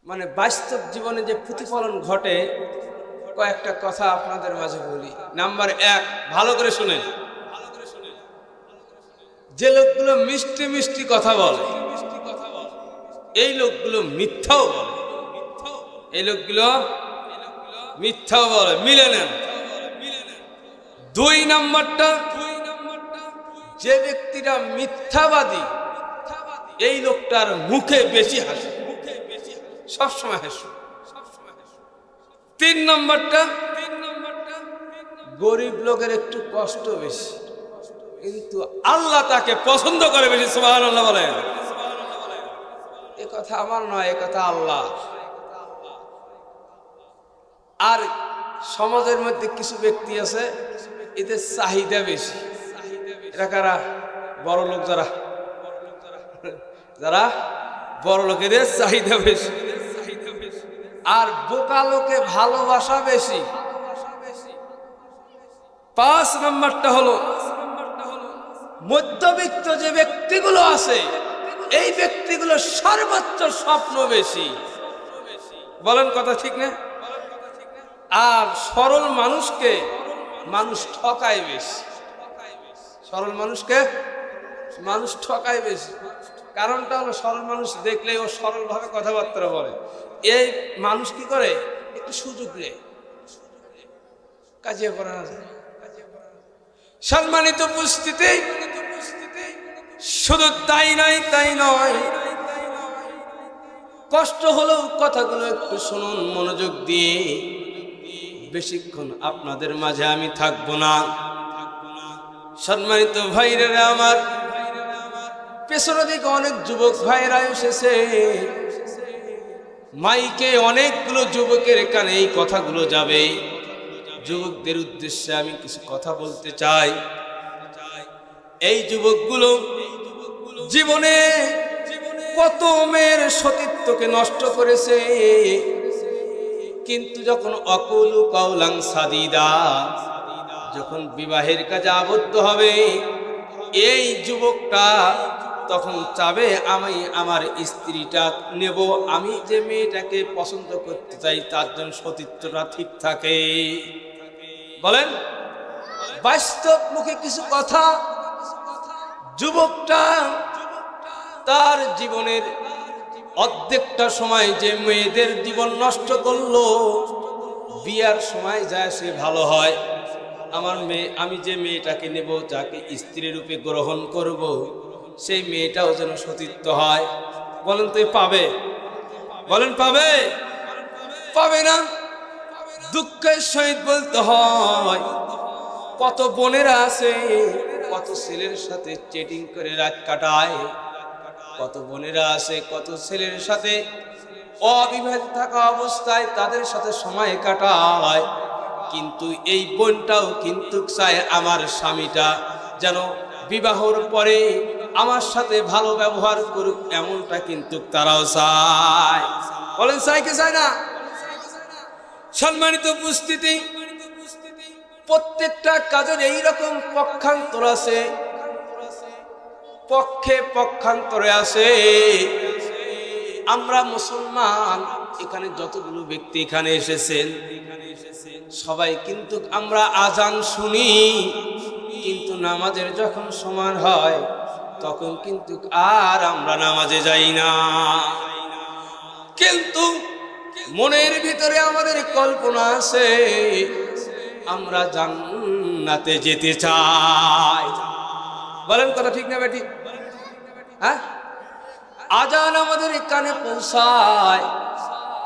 মানে বাস্তব জীবনে যে প্রতিফলন ঘটে কয়েকটা কথা আপনাদের মাঝে বলি। নাম্বার 1, ভালো করে শুনেন। যে লোকগুলো মিষ্টি মিষ্টি কথা বলে এই লোকগুলো মিথ্যাও বলে, এই লোকগুলো মিথ্যাও বলে, মিলে নেন। 2 নাম্বারটা, যে ব্যক্তিরা মিথ্যাবাদী এই লোকটার মুখে বেশি হাসি, সবসময় হাসি। 3 নাম্বারটা, গরিব লোকের একটু কষ্ট বেশি কিন্তু আল্লাহ তাকে পছন্দ করে বেশি। সুবহানাল্লাহ বলেন। এ কথা আমার নয়, এ কথা আল্লাহ। আর সমাজের মধ্যে কিছু ব্যক্তি আছে এদের চাহিদা বেশি। এরা কারা? বড় লোক, যারা যারা বড় লোকেদের চাহিদা বেশি। আর বোকা লোকে ভালোবাসা বেশি। 5 নাম্বারটা হলো মধ্যবিত্ত যে ব্যক্তিগুলো আছে এই ব্যক্তিগুলো সর্বোচ্চ স্বপ্ন বেশি। বলেন কথা ঠিক না? আর সরল মানুষকে মানুষ ঠকায় বেশি। সরল মানুষকে মানুষ ঠকায় বেশি। কারণটা হলো সরল মানুষ দেখলে ও সরল ভাবে কথাবার্তা বলে। এই মানুষ কি করে? একটু সুযোগ নেয়, কাজে করে না। সম্মানিত উপস্থিতি, শুধু তাই নয়, কষ্ট হলেও কথাগুলো একটু শুনুন মনোযোগ দিয়ে। বেশিক্ষণ আপনাদের মাঝে আমি থাকবো না। সম্মানিত ভাইরা আমার, পেছনের দিকে অনেক যুবক ভাইরা এসেছে, মাইকে অনেকগুলো যুবকের কানে এই কথাগুলো যাবে। যুবকদের উদ্দেশ্যে আমি কিছু কথা বলতে চাই। এই যুবকগুলো জীবনে কত মেয়ের সতীত্বকে নষ্ট করেছে, কিন্তু যখন অকুলু কাউলাং সাদিদা, যখন বিবাহের কাজে আবদ্ধ হবে এই যুবকটা তখন চাবে আমি আমার স্ত্রীটা নেব, আমি যে মেয়েটাকে পছন্দ করতে চাই তার জন্য সতীত্বটা ঠিক থাকে। বলেন বাস্তব মুখে কিছু কথা। যুবকটা তার জীবনের অর্ধেকটা সময় যে মেয়েদের জীবন নষ্ট করলো, বিয়ার সময় যায় সে ভালো হয়, আমার মেয়ে, আমি যে মেয়েটাকে নেব, যাকে স্ত্রী রূপে গ্রহণ করব, সেই মেয়েটাও যেন সতীত্ব হয়। বলেন তো পাবে? বলেন পাবে? পাবে না। দুঃখের সহিত বলতে হয় কত বোনেরা আছে কত ছেলের সাথে চেটিং করে রাত কাটায়, কত বোনেরা আছে কত ছেলের সাথে অবিবাহিত থাকা অবস্থায় তাদের সাথে সময় কাটায়, কিন্তু এই বোনটাও কিন্তু চায় আমার স্বামীটা যেন বিবাহর পরে আমার সাথে ভালো ব্যবহার করুক, এমনটা কিন্তু তারাও চায়। বলেন চাই কি চায় না? সম্মানিত উপস্থিতি, প্রত্যেকটা কাজের এইরকম পক্ষান্তর আছে, পক্ষে পক্ষান্তরে আছে। আমরা মুসলমান এখানে যতগুলো ব্যক্তি এখানে এসেছেন সবাই কিন্তু আমরা আজান শুনি, কিন্তু নামাজের যখন সময় হয় তখন কিন্তু আর আমরা নামাজে যাই না। কিন্তু মনের ভিতরে আমাদের কল্পনা আছে আমরা জান্নাতে যেতে চাই। বলেন কথা ঠিক না বেটি? হ্যাঁ, আজান আমাদের কানে পৌঁছায়,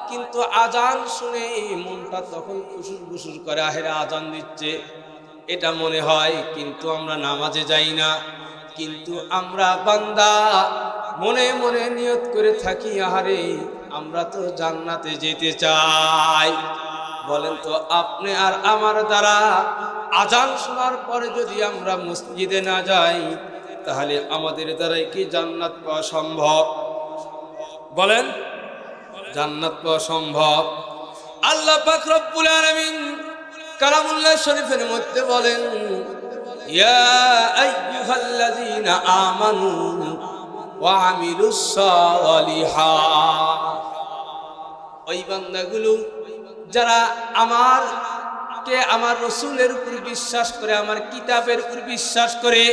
কিন্তু আজান শুনে মনটা তখন খুশুর খুশুর করে, আহেরা আজান দিচ্ছে এটা মনে হয়, কিন্তু আমরা নামাজে যাই না। কিন্তু আমরা বান্দা মনে মনে নিয়ত করে থাকি, আহারে আমরা তো জান্নাতে যেতে চাই। বলেন তো আপনি আর আমার দ্বারা আজান শোনার পরে যদি আমরা মসজিদে না যাই তাহলে আমাদের দ্বারাই কি জান্নাত পাওয়া সম্ভব? বলেন জান্নাত পাওয়া সম্ভব? আল্লাহ পাক রব্বুল আলামিন কালামুল্লাহ শরীফের মধ্যে বলেন, ইয়া আইয়ুহাল্লাযীনা আমানু ওয়া আমিলুস সালিহাত, ওই বান্দাগুলো যারা আমার রসুলের উপর বিশ্বাস করে, আমার কিতাবের উপর বিশ্বাস করে,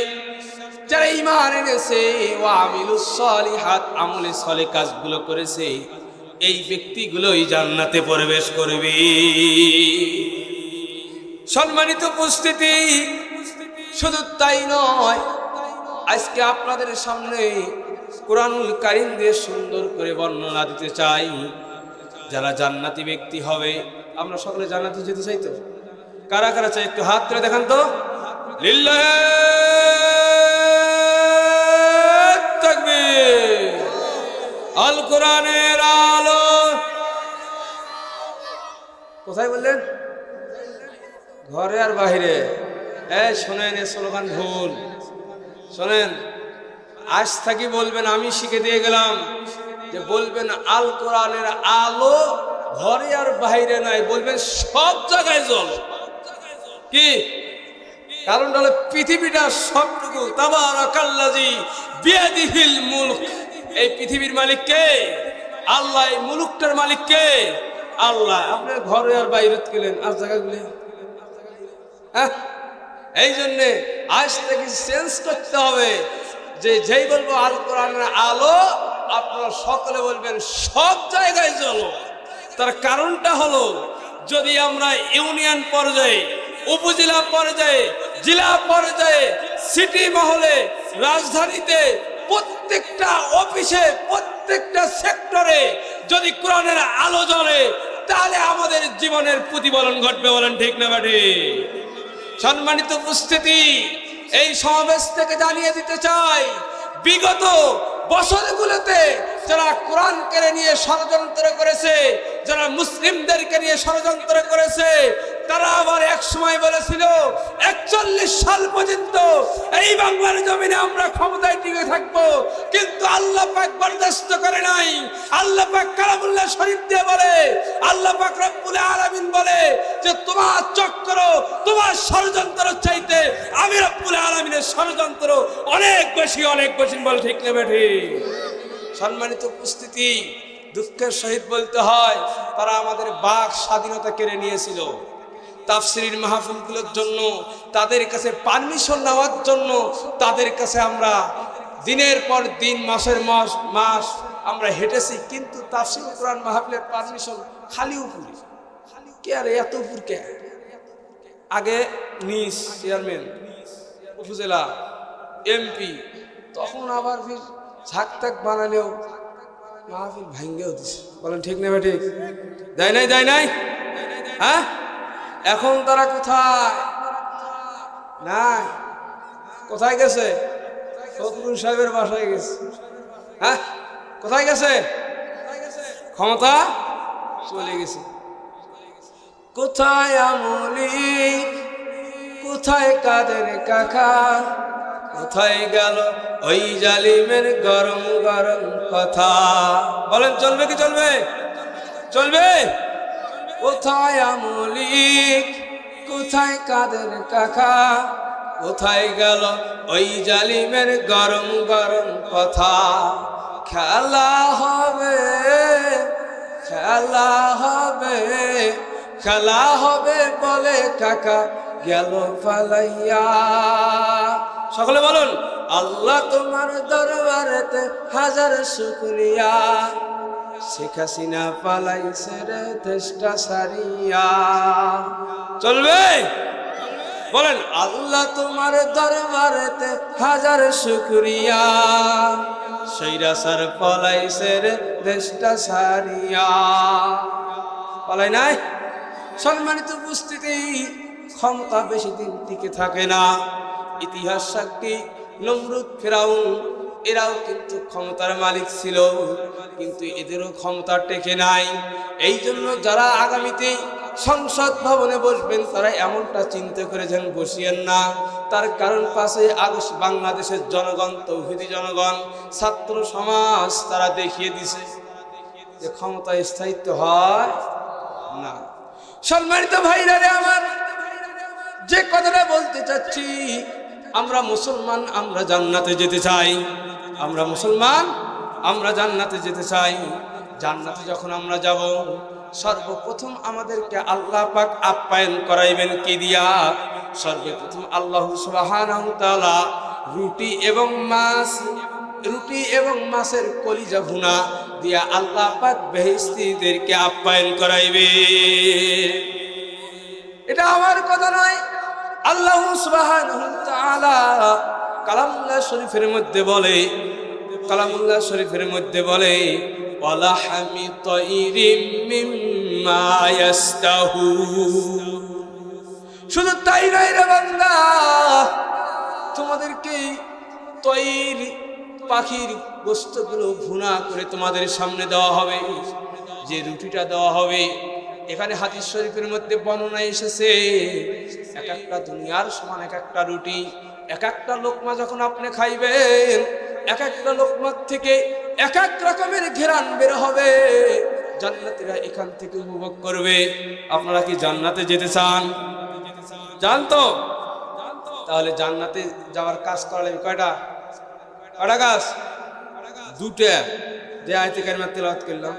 যারা ঈমান এনেছে, ওয়া আমিলুস সলিহাত, আমলে সলে কাজগুলো করেছে, এই ব্যক্তিগুলোই জান্নাতে প্রবেশ করবে। সম্মানিত উপস্থিতি, শুধু তাই নয়, আজকে আপনাদের সামনে কুরআনুল কারীম দিয়ে সুন্দর করে বর্ণনা দিতে চাই। যারা জান্নাতি ব্যক্তি হবে, আমরা সকলে জান্নাতে যেতে চাই তো? কারা কারা চাই একটু হাত তুলে দেখান তো। লিল্লাহি তাকবীর। আল কোরআনের আলো। কোথায় বললেন? ঘরে আর বাহিরে। শোনেন, এ স্লোগান ভুল। শোনেন, আজ থাকি বলবেন, আমি শিখে দিয়ে গেলাম যে বলবেন আল কোরআনের আলো ঘরে আর বাইরে নাই, বলবেন সব জায়গায় জল। কি কারণটা হলো পৃথিবীটা সবটুকু, তাবারাকাল্লাযী বিয়াদিহিল মুলক, এই পৃথিবীর মালিক কে? আল্লাহ। এই মুলুকটার মালিক কে? আল্লাহ। আপনার ঘরে আর বাইরে গেলেন আর জায়গাগুলি, এই জন্যে আজ থেকে চেঞ্জ করতে হবে যে যেই বলবো আল কোরআনের আলো, আপনারা সকলে বলবেন সব জায়গায় চলো। তার কারণটা হলো, যদি আমরা ইউনিয়ন পর্যায়ে, উপজেলা পর্যায়ে, জেলা পর্যায়ে, সিটি মহলে, রাজধানীতে, প্রত্যেকটা অফিসে, প্রত্যেকটা সেক্টরে যদি কোরআনের আলো জ্বলে, তাহলে আমাদের জীবনের প্রতিফলন ঘটবে। বলেন ঠিক না বেঠিক? সম্মানিত উপস্থিতি, এই সমাবেশ থেকে জানিয়ে দিতে চাই, বিগত বছরগুলোতে যারা কোরআন কেড়ে নিয়ে ষড়যন্ত্র করেছে, যারা মুসলিমদেরকে নিয়ে ষড়যন্ত্র করেছে, তারা আবার এক সময় বলেছিল 41 সাল পর্যন্ত এই বাংলার জমিনে আমরা ক্ষমতায় টিকে থাকবো, কিন্তু আল্লাহ পাক বরদাস্ত করে নাই। আল্লাহ পাক কালামুল্লাহ শরীফ দিয়ে বলে, আল্লাহ পাক রব্বুল আলামিন বলে যে তোমার চক্র, তোমার ষড়যন্ত্র চাইতে আমি রব্বুল আলামিনের ষড়যন্ত্র অনেক বেশি, অনেক বেশি। বল ঠিক না বেঠিক? সম্মানিত উপস্থিতি, দুঃখের সহিত বলতে হয়, তারা আমাদের বাক স্বাধীনতা কেড়ে নিয়েছিল। তাফসীরের মাহফিলগুলোর জন্য, তাদের কাছে পারমিশন নেওয়ার জন্য, তাদের কাছে আমরা দিনের পর দিন, মাসের মাস আমরা হেঁটেছি, কিন্তু তাফসীর কোরআন মাহফিলের পারমিশন খালি উপরে। কে আর এত উপর কে? আগে নিজ চেয়ারম্যান, উপজেলা, এমপি, তখন আবার ফির ঝাঁক তাক বানালেও মাহফিল ভাঙ্গেও দিছে। বলেন ঠিক না বেঠিক? দেয় নাই, দেয় নাই? হ্যাঁ, এখন তারা কোথায়? নাই, কোথায় গেছে? ফখরুল সাহেবের বাসায় গেছে। হ্যাঁ, কোথায় গেছে? ক্ষমতা চলে গেছে। কোথায় আমলি, কোথায় কাদের কাকা, কোথায় গেল ওই জালিমের গরম গরম কথা? বলেন চলবে কি চলবে? চলবে? কোথায় আমলিক, কোথায় কাদের কাকা, কোথায় গেল ওই জালিমের গরম গরম কথা? খেলা হবে, খেলা হবে, খেলা হবে বলে কাকা গেল ফালাইয়া। সকলে বলুন, আল্লাহ তোমার দরবারেতে হাজার শুকরিয়া, শেখ হাসিনা পালাইছে রে দেশটা সারিয়া। চলবে? বলেন, আল্লাহ তোমার দরবারেতে হাজার শুকরিয়া, সৈরাসার পালাইছে রে দেশটা সারিয়া। পালাই নাই? সম্মানিত উপস্থিতি, ক্ষমতা বেশি দিন টিকে থাকে না। ইতিহাস সাক্ষী, নমরুদ, ফেরাউন, এরাও কিন্তু ক্ষমতার মালিক ছিল, কিন্তু এদেরও ক্ষমতা টেকে নাই। এই জন্য যারা আগামীতে সংসদ ভবনে বসবেন, তারা এমনটা চিন্তা করেছেন বসিয়েন না। তার কারণ 5ই আগস্ট বাংলাদেশের জনগণ, তৌহিদি জনগণ, ছাত্র সমাজ, তারা দেখিয়ে দিছে যে ক্ষমতা স্থায়িত্ব হয় না। সম্মানিত ভাইরা রে আমার, যে কথাটা বলতে চাচ্ছি, আমরা মুসলমান, আমরা জান্নাতে যেতে চাই। আমরা মুসলমান, আমরা জান্নাতে যেতে চাই। জান্নাতে যখন আমরা যাব সর্বপ্রথম আমাদেরকে আল্লাহ পাক আপ্যায়ন করাইবেন কি দিয়া? সর্বপ্রথম আল্লাহ সুবহানাহু ওয়া তাআলা রুটি এবং মাছের কলিজা ভুনা দিয়া আল্লাহ পাক বেহেশতীদেরকে আপ্যায়ন করাইবে। এটা আমার কথা নয়, আল্লাহ সুবহানাহু ওয়া তাআলা কালামুল্লাহ শরীফের মধ্যে বলে ওয়ালাহমি তাইরিম মিম্মা ইয়াস্তাহু। শুধু তাই নয় রে বান্দা, তোমাদেরকে তৈর পাখির গোশতগুলো ভুনা করে তোমাদের সামনে দেওয়া হবে। যে রুটিটা দেওয়া হবে, এখানে হাদিস শরীফের মধ্যে বর্ণনা এসেছে এক একটা দুনিয়ার সমান এক একটা রুটি। এক একটা লোকমা যখন আপনি খাইবেন, এক একটা লোকমার থেকে এক এক রকমের ঘেরান বের হবে, জান্নাতীরা এখান থেকে উপভোগ করবে। আপনারা কি জান্নাতে যেতে চান? জানতো? তাহলে জান্নাতে যাওয়ার কাজ করা লাগবে কয়টা কাজ? দুটা। যে আয়াতে কারিমা তেলাওয়াত করলাম,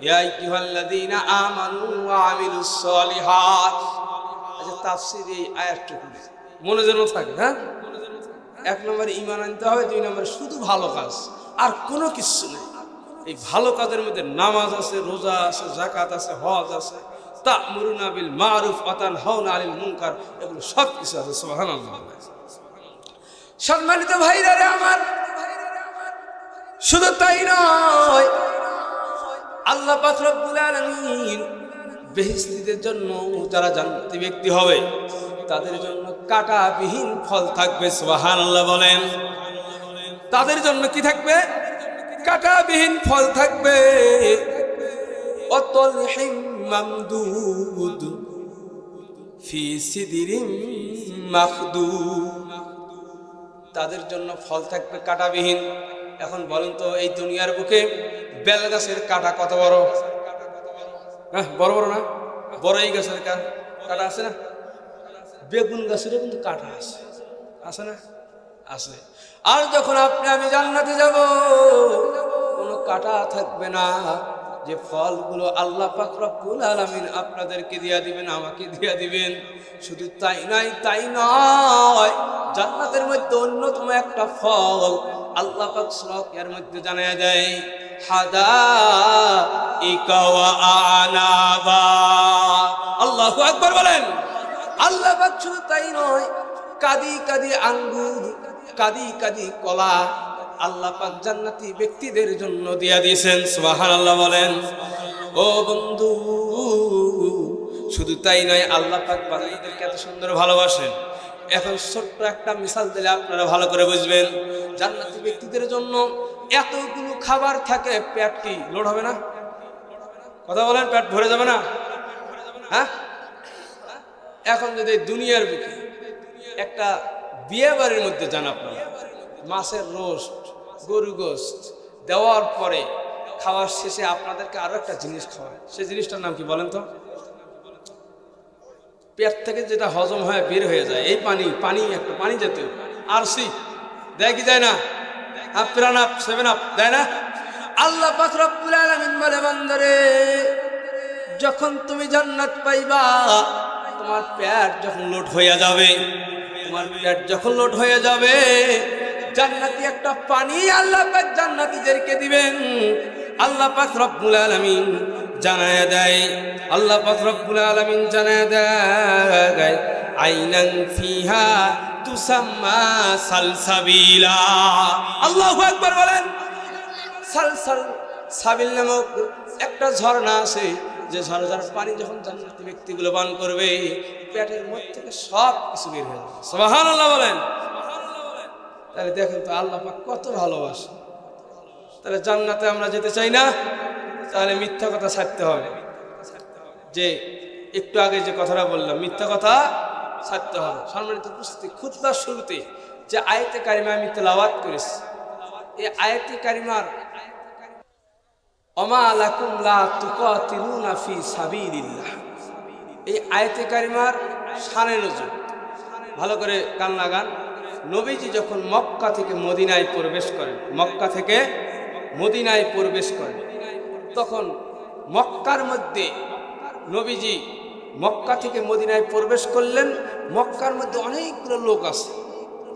ইয়া আইয়ুহাল্লাযীনা আমানু ওয়া আমিলুস সলিহাত। আচ্ছা, তাফসীর এই আয়াতটুকু মনে যেন থাকে। হ্যাঁ, এক নম্বরে ঈমান আনতে হবে, দুই নম্বরে শুধু ভালো কাজ, আর কোনো কিছু নেই। এই ভালো কাজের মধ্যে নামাজ আছে, রোজা আছে, যাকাত আছে, হজ আছে, তা'মুরুনা বিল মারুফ ওয়া তানহাউনা আনিল মুনকার, এগুলো সব কিছু আছে। সুবহানাল্লাহ। সম্মানিত ভাইরা রে আমার, শুধু তাই নয়, আল্লাহ পাক রব্বুল আলামিন বেহেশতীদের জন্য, যারা জান্নাতি ব্যক্তি হবে তাদের জন্য কাঁটাবিহীন ফল থাকবে। সুবহানাল্লাহ বলেন। তাদের জন্য কি থাকবে? কাঁটাবিহীন ফল থাকবে। অতলহিম মামদুদ ফি সিদরিম মাখদুদ। তাদের জন্য ফল থাকবে কাঁটাবিহীন। এখন বলেন তো, এই দুনিয়ার বুকে বেল গাছের কাঁটা কত বড়? হ্যাঁ, বড় বড় না? বড়ই গাছের কাঁটা আছে না? বেগুন গাছেরও কিন্তু কাঁটা আছে, আছে না? আছে। আর যখন আপনি আমি জান্নাতে যাব, কোনো কাঁটা থাকবে না। যে ফলগুলো আল্লাহ পাক রব্বুল আলামিন আপনাদেরকে দিয়া দিবেন, আমাকে দিয়া দিবেন। শুধু তাই নয়, জান্নাতের মধ্যে অন্যতম একটা ফল আল্লাহ পাক সূরা এর মধ্যে জানায়া দেয়, হাদাইকা ওয়া আনাবা। আল্লাহু আকবার বলেন। আল্লাহ পাক শুধু তাই নয়, কাদি কাদি আঙ্গুর, কাদি কাদি কলা আল্লাহ পাক জান্নাতি ব্যক্তিদের জন্য দিয়া দিয়েছেন। সুবহানাল্লাহ বলেন। ও বন্ধু, শুধু তাই নয়, আল্লাহ পাক বান্দাদেরকে এত সুন্দর ভালোবাসেন। এখন ছোট্ট একটা মিসাল দিলে আপনারা ভালো করে বুঝবেন। জান্নাতি ব্যক্তিদের জন্য এতগুলো খাবার থাকে, পেট কি লোড হবে না? কথা বলেন, পেট ভরে যাবে না? হ্যাঁ, এখন যদি দুনিয়ার বুকে একটা বিয়ে বাড়ির মধ্যে যান আপনারা, মাছের রোস্ট, গরু গোস্ত দেওয়ার পরে খাওয়ার শেষে আপনাদেরকে আরো একটা জিনিস খাওয়ায়। সেই জিনিসটার নাম কি বলেন তো? পেট থেকে যেটা হজম হয়ে বের হয়ে যায়, এই পানি একটা পানি জাতীয় আরসি দেয় কি দেয় না? প্রাণ আপ, 7 আপ দেয় না? আল্লাহ পাক রব্বুল আলামিন বলে, বান্দারে, যখন তুমি জান্নাত পাইবা, তোমার পেট যখন লোড হয়ে যাবে, জান্নাতি একটা পানি আল্লাহ পাক জান্নাতীদেরকে দিবেন। আল্লাহ পাক রব্বুল আলামিন জানায়া দেয়, আইনান ফিহা তুসাম্মা সালসাবিলা। আল্লাহু আকবার বলেন। সালসাবিল নামক একটা ঝর্ণা আছে, যে ঝর্ণার পানি যখন জান্নাতি ব্যক্তিগুলো পান করবে, পেটের মধ্যে থেকে সব কিছু বের হয়ে যাবে। সুবহানাল্লাহ বলেন। তাহলে দেখেন তো আল্লাহ পাক কত ভালোবাসে। তাহলে জান্নাতে আমরা যেতে চাই না? তাহলে মিথ্যা কথা ছাড়তে হবে। যে একটু আগে যে কথাটা বললাম, মিথ্যা কথা ছাড়তে হবে। সম্মানিত উপস্থিতি, খুতবার শুরুতে যে আয়াতে কারিমা আমি তেলাওয়াত করেছি, এই আয়াতে কারিমার ওমা লাকুম লা তুকাতিলুনা ফি সাবিলিল্লাহ, এই আয়াতে কারিমার শানে নজুল ভালো করে কান লাগান। নবীজি যখন মক্কা থেকে মদিনায় প্রবেশ করেন, তখন মক্কার মধ্যে নবীজি মক্কা থেকে মদিনায় প্রবেশ করলেন। মক্কার মধ্যে অনেকগুলো লোক আছে,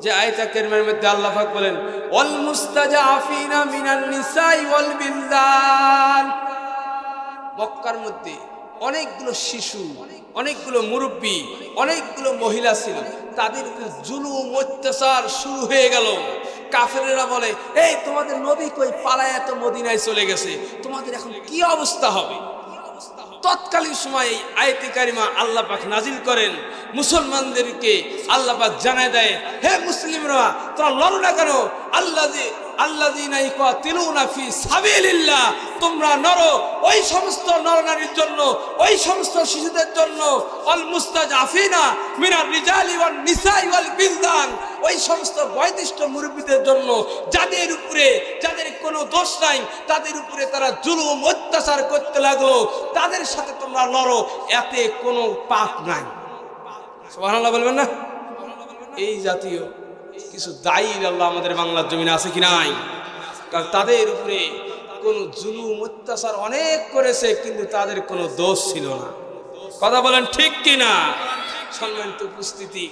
যে আয়াতে কারিমার মধ্যে আল্লাহ পাক বলেন ওয়াল মুস্তাজাফিনা মিনান নিসাই ওয়াল বিলদান। মক্কার মধ্যে অনেকগুলো শিশু, অনেকগুলো মুরব্বী, অনেকগুলো মহিলা ছিল, তাদের উপর জুলুম অত্যাচার শুরু হয়ে গেল। কাফেরেরা বলে, এই তোমাদের নবী কই, পালায়া তো মদিনায় চলে গেছে, তোমাদের এখন কি অবস্থা হবে? তৎকালীন সময় এই আয়াতে কারিমা আল্লাহ পাক নাজিল করেন, মুসলমানদেরকে আল্লাহ পাক জানায় দেয়, হে মুসলিমরা তোমরা লড়ো না কেন, আল্লাযীনা ইকাতিলুনা ফি সাবিলিল্লাহ, তোমরা নরো ওই সমস্ত নরনারীর জন্য, ওই সমস্ত শিশুদের জন্য, আল মুস্তাজাফিনা মিনার রিজালি ওয়ান নিসাই ওয়াল বিলদান, ওই সমস্ত বয়োজ্যেষ্ঠ মুরব্বীদের জন্য যাদের কোনো দোষ নাই, তাদের উপরে তারা জুলুম অত্যাচার করতে লাগলো, তাদের সাথে তোমরা লড়ো, এতে কোনো পাপ নাই। সুবহানাল্লাহ বলবেন না? এই জাতীয় কিছু দায়ী আল্লাহ আমাদের বাংলার জমিনে আছে কি নাই? কারণ তাদের উপরে কোনো জুলুম অত্যাচার অনেক করেছে, কিন্তু তাদের কোনো দোষ ছিল না। কথা বলেন ঠিক কিনা? সম্মানিত উপস্থিতি,